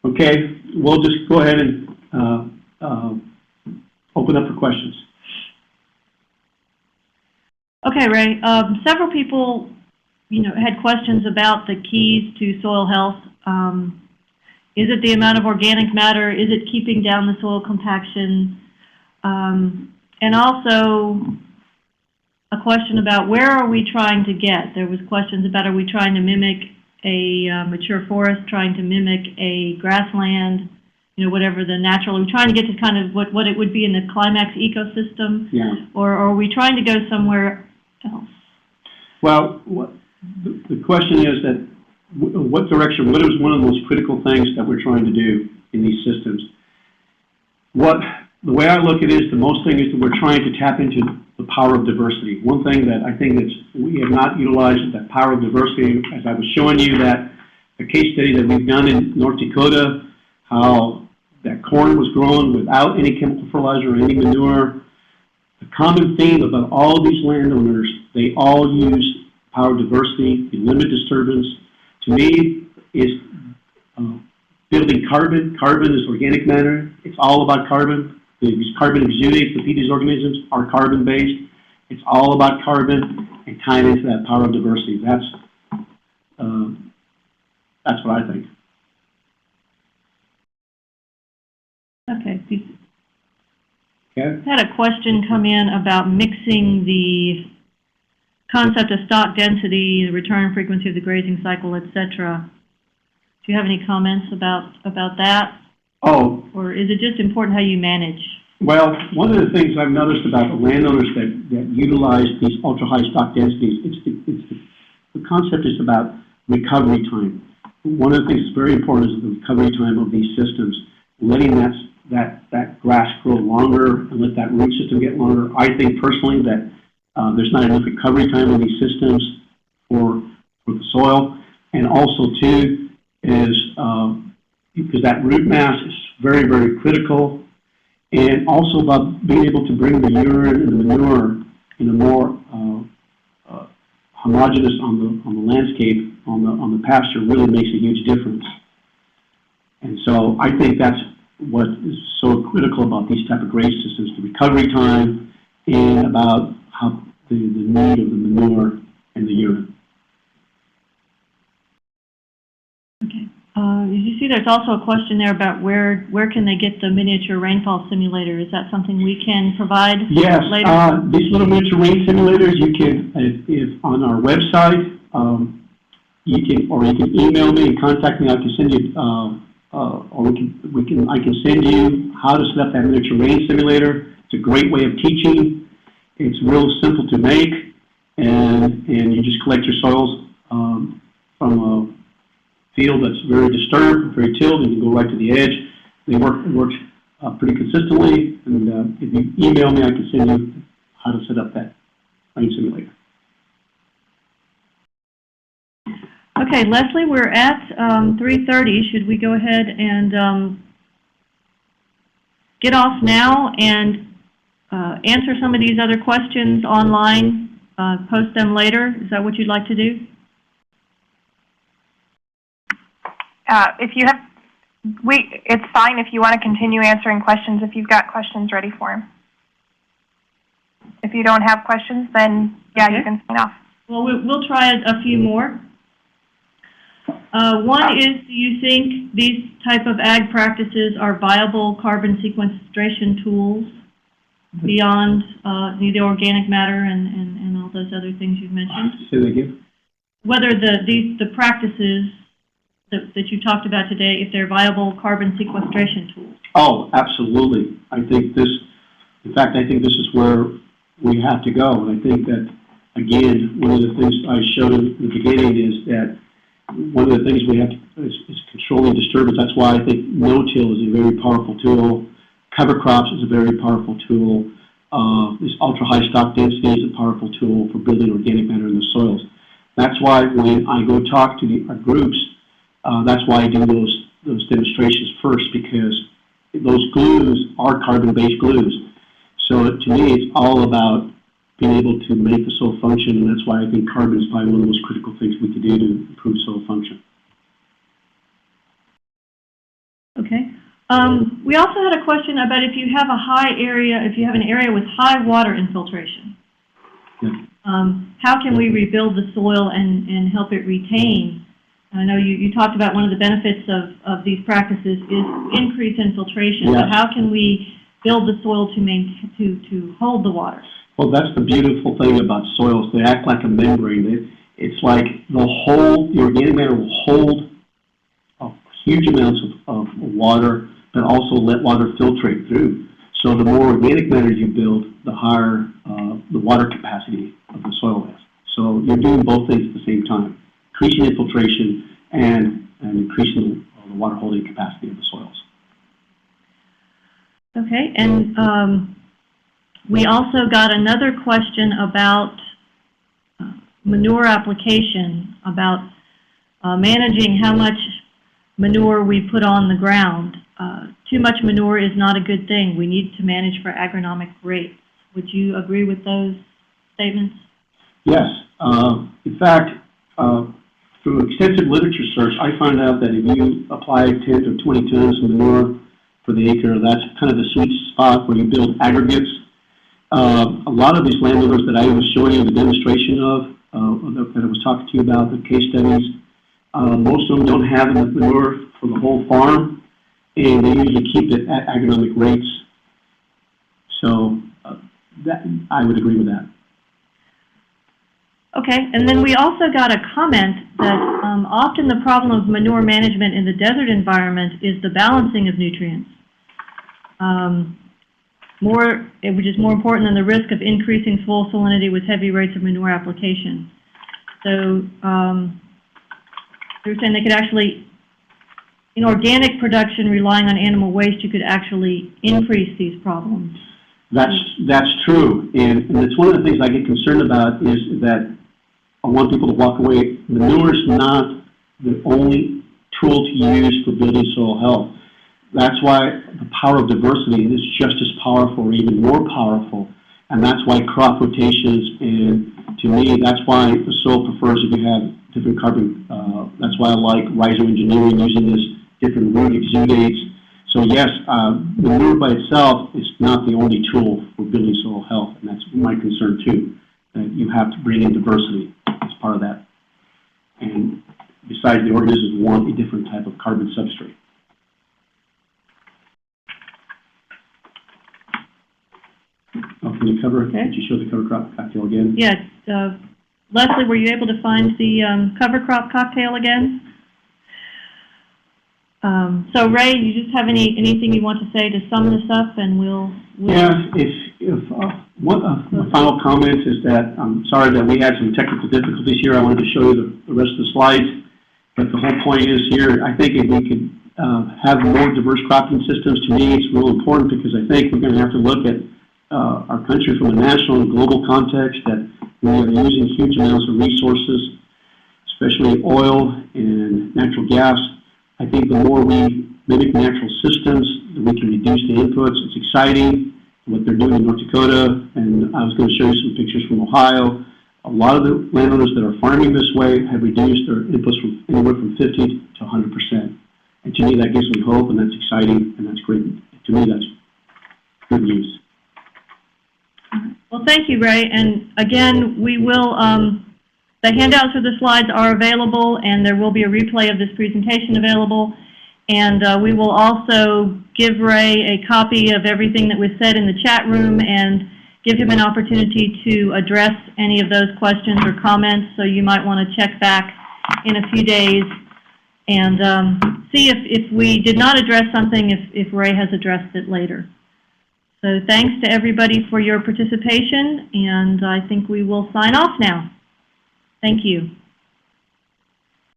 Okay, we'll just go ahead and open up for questions. Okay, Ray. Several people, had questions about the keys to soil health. Is it the amount of organic matter? Is it keeping down the soil compaction? And also a question about where are we trying to get? There was questions about, are we trying to mimic a mature forest, trying to mimic a grassland, whatever the natural, are we trying to get to kind of what it would be in the climax ecosystem? Yeah. Or are we trying to go somewhere else? Well, the question is that what direction, what is one of the most critical things that we're trying to do in these systems? The way I look at it is the most thing is that we're trying to tap into the power of diversity. One thing that I think we have not utilized is that power of diversity, as I was showing you that the case study that we've done in North Dakota, how that corn was grown without any chemical fertilizer or any manure. The common theme about all of these landowners, they all use power of diversity, the limit disturbance. To me, is building carbon. Carbon is organic matter. It's all about carbon. These carbon exudates that feed these organisms are carbon-based. It's all about carbon and tying into that power of diversity. That's what I think. Okay. Okay. I had a question come in about mixing the concept of stock density, the return frequency of the grazing cycle, etc. Do you have any comments about that? Oh. Or is it just important how you manage? Well, one of the things I've noticed about the landowners that utilize these ultra-high stock densities, the concept is about recovery time. One of the things that's very important is the recovery time of these systems, letting that grass grow longer and let that root system get longer. I think personally that there's not enough recovery time in these systems for the soil, and also too is because that root mass is very, very critical, and also about being able to bring the urine and the manure in a more homogeneous on the landscape, on the pasture, really makes a huge difference. And so I think that's what is so critical about these type of graze systems, the recovery time and about how the need of the manure and the urine. Okay. As you see, there's also a question there about where can they get the miniature rainfall simulator? Is that something we can provide later? These little miniature rain simulators, you can, if on our website, you can email me and contact me. I can send you, I can send you how to set up that miniature rain simulator. It's a great way of teaching. It's real simple to make, and you just collect your soils from a field that's very disturbed, very tilled, and you go right to the edge. It works pretty consistently, and if you email me, I can send you how to set up that rain simulator. Okay, Leslie, we're at 3:30. Should we go ahead and get off now and answer some of these other questions online, post them later? Is that what you'd like to do? If you have, it's fine if you want to continue answering questions if you've got questions ready for him. If you don't have questions, then yeah, okay. You can sign off. Well, we'll try a few more. One is, do you think these type of ag practices are viable carbon sequestration tools beyond the organic matter and all those other things you've mentioned? Say that again. Whether the practices that you talked about today, if they're viable carbon sequestration tools. Oh, absolutely. I think this is where we have to go. And I think that, again, one of the things I showed in the beginning is that one of the things we have to, is controlling disturbance. That's why I think no-till is a very powerful tool. Cover crops is a very powerful tool. This ultra-high stock density is a powerful tool for building organic matter in the soils. That's why when I go talk to our groups, that's why I do those demonstrations first, because those glues are carbon-based glues. So to me, it's all about being able to make the soil function, and that's why I think carbon is probably one of the most critical things we can do to improve soil function. Okay. We also had a question about if you have an area with high water infiltration. Yeah. How can we rebuild the soil and help it retain? I know you talked about one of the benefits of these practices is increased infiltration, Yes. but how can we build the soil to hold the water? Well, that's the beautiful thing about soils. They act like a membrane. It's like the organic matter will hold huge amounts of water, but also let water filtrate through. So the more organic matter you build, the higher the water capacity of the soil is. So you're doing both things at the same time, increasing infiltration and increasing the water holding capacity of the soils. Okay, and we also got another question about manure application, about managing how much manure we put on the ground. Too much manure is not a good thing. We need to manage for agronomic rates. Would you agree with those statements? Yes. In fact, through extensive literature search, I found out that if you apply 10 to 20 tons of manure for the acre, that's kind of the sweet spot where you build aggregates. A lot of these landowners that I was showing you the demonstration of, that I was talking to you about, the case studies, most of them don't have enough manure for the whole farm, and they usually keep it at agronomic rates. So I would agree with that. Okay, and then we also got a comment that often the problem of manure management in the desert environment is the balancing of nutrients, which is more important than the risk of increasing soil salinity with heavy rates of manure application. So they're saying they could actually, in organic production relying on animal waste, you could actually increase these problems. That's true, and it's one of the things I get concerned about is that I want people to walk away. Manure is not the only tool to use for building soil health. That's why the power of diversity is just as powerful or even more powerful, and that's why crop rotations, and to me, that's why the soil prefers if you have different carbon, that's why I like rhizoengineering, using this different root exudates. So yes, manure by itself is not the only tool for building soil health, and that's my concern too, that you have to bring in diversity as part of that. And besides, the organisms want a different type of carbon substrate. Oh, can you cover, okay. Did you show the cover crop cocktail again? Yes. Leslie, were you able to find the cover crop cocktail again? So Ray, you just have anything you want to say to sum this up, and we'll yeah. One of my final comments is that I'm sorry that we had some technical difficulties here. I wanted to show you the rest of the slides, but the whole point is here. I think if we could have more diverse cropping systems, to me, it's real important, because I think we're going to have to look at our country from a national and global context, that we are using huge amounts of resources, especially oil and natural gas. I think the more we mimic natural systems, we can reduce the inputs. It's exciting what they're doing in North Dakota, and I was going to show you some pictures from Ohio. A lot of the landowners that are farming this way have reduced their inputs from anywhere from 50 to 100%. And to me, that gives me hope, and that's exciting, and that's great. To me, that's good news. Well, thank you, Ray. And again, we will, the handouts for the slides are available, and there will be a replay of this presentation available. And we will also give Ray a copy of everything that was said in the chat room and give him an opportunity to address any of those questions or comments. So you might want to check back in a few days and see if we did not address something, if Ray has addressed it later. So thanks to everybody for your participation, and I think we will sign off now. Thank you.